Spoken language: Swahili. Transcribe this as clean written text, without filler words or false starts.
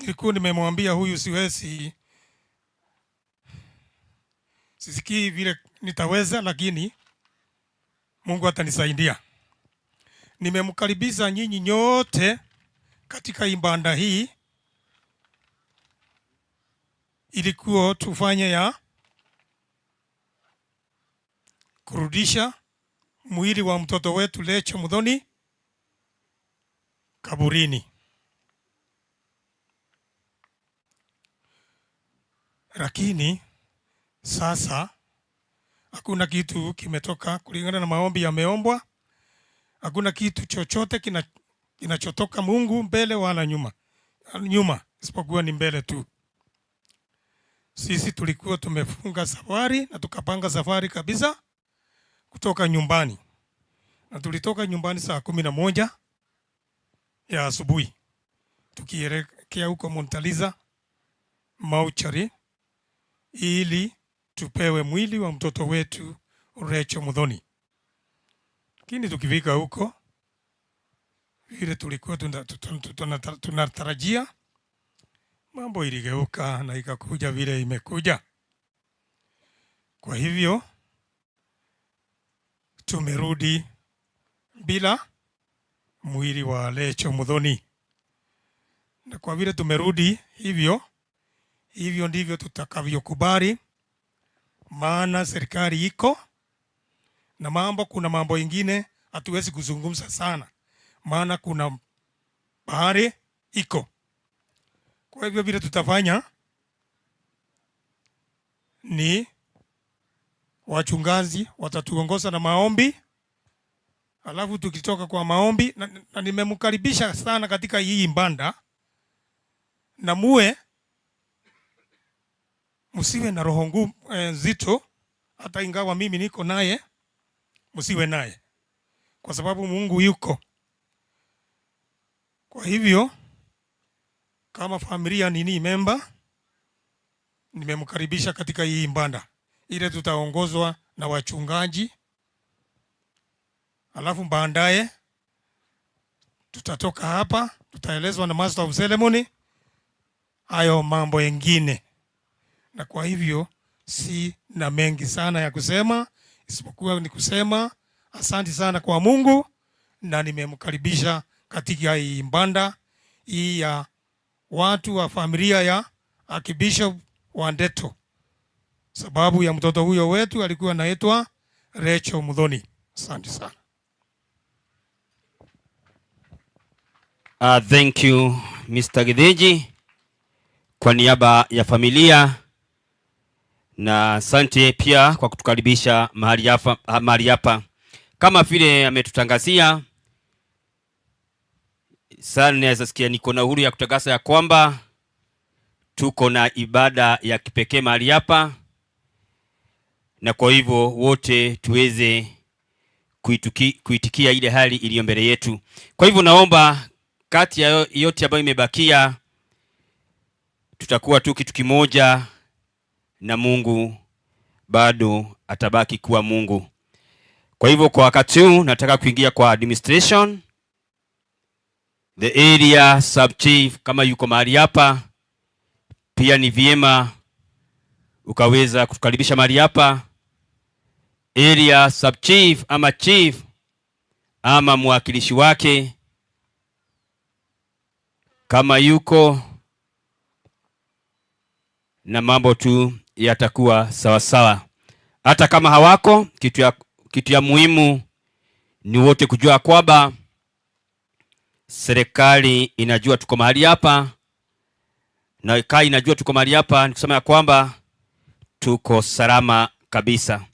nilikuwa nimemwambia huyu sisikii vile nitaweza, lakini Mungu atanisaidia. Nimemkaribisha nyinyi nyote katika ibada hii, ilikuwa tufanye ya kurudisha mwili wa mtoto wetu Rachel Muthoni kaburini. Lakini sasa hakuna kitu kimetoka kulingana na maombi yameombwa. Hakuna kitu chochote kinachotoka Mungu mbele wala nyuma, isipokuwa ni mbele tu. Sisi tulikuwa tumefunga safari na tukapanga safari kabisa kutoka nyumbani. Na tulitoka nyumbani saa 11 ya asubuhi. Tukielekea huko Montaliza Mortuary ili tupewe mwili wa mtoto wetu Rachel Muthoni. Lakini tukifika huko vile tulikuwa tunatarajia, mambo iligeuka na ikakuja vile imekuja. Kwa hivyo tumerudi bila mwili wa Rachel Muthoni. Na kwa vile tumerudi hivyo ndivyo tutakavyokubali, maana serikali iko na kuna mambo ingine hatuwezi kuzungumza sana, maana kuna bahari iko. Kwa hivyo vile tutafanya ni wachungaji watatuongoza na maombi, alafu tukitoka kwa maombi na nimemkaribisha sana katika hii ibada, na msiwe na roho ngumu nzito, hata ingawa mimi niko naye, msiwe naye kwa sababu Mungu yuko. Kwa hivyo kama familia member nimemkaribisha katika hii ibada ile tutaongozwa na wachungaji, alafu baadaye tutatoka hapa, tutaelezwa na Master of Ceremony hayo mambo mengine. Na kwa hivyo si na mengi sana ya kusema, isipokuwa ni kusema asante sana kwa Mungu, na nimemkaribisha katika hii ibada hii ya watu wa familia ya Archbishop Wandeto, sababu ya mtoto huyo wetu alikuwa anaitwa Rachel Muthoni. Asante sana. Thank you Mr. Githinji kwa niaba ya familia, na asante pia kwa kutukaribisha mahali hapa. Kama vile ametutangazia sana, naweza sikia niko na uhuru ya kutangaza ya kwamba tuko na ibada ya kipekee mahali hapa, na kwa hivyo wote tuweze kuitikia ile hali iliyo mbele yetu. Kwa hivyo naomba kati ya yote ambayo imebakia tutakuwa tu kitu kimoja, na Mungu bado atabaki kuwa Mungu. Kwa hivyo kwa wakati huu nataka kuingia kwa administration. The area sub chief kama yuko mahali hapa, pia ni vyema ukaweza kutukaribisha mahali hapa. Area sub chief ama chief ama mwakilishi wake kama yuko, na mambo tu yatakuwa sawa sawa. Hata kama hawako, kitu ya muhimu ni wote kujua kwamba serikali inajua tuko mahali hapa, na kai inajua tuko mahali hapa, ni kusema ya kwamba tuko salama kabisa.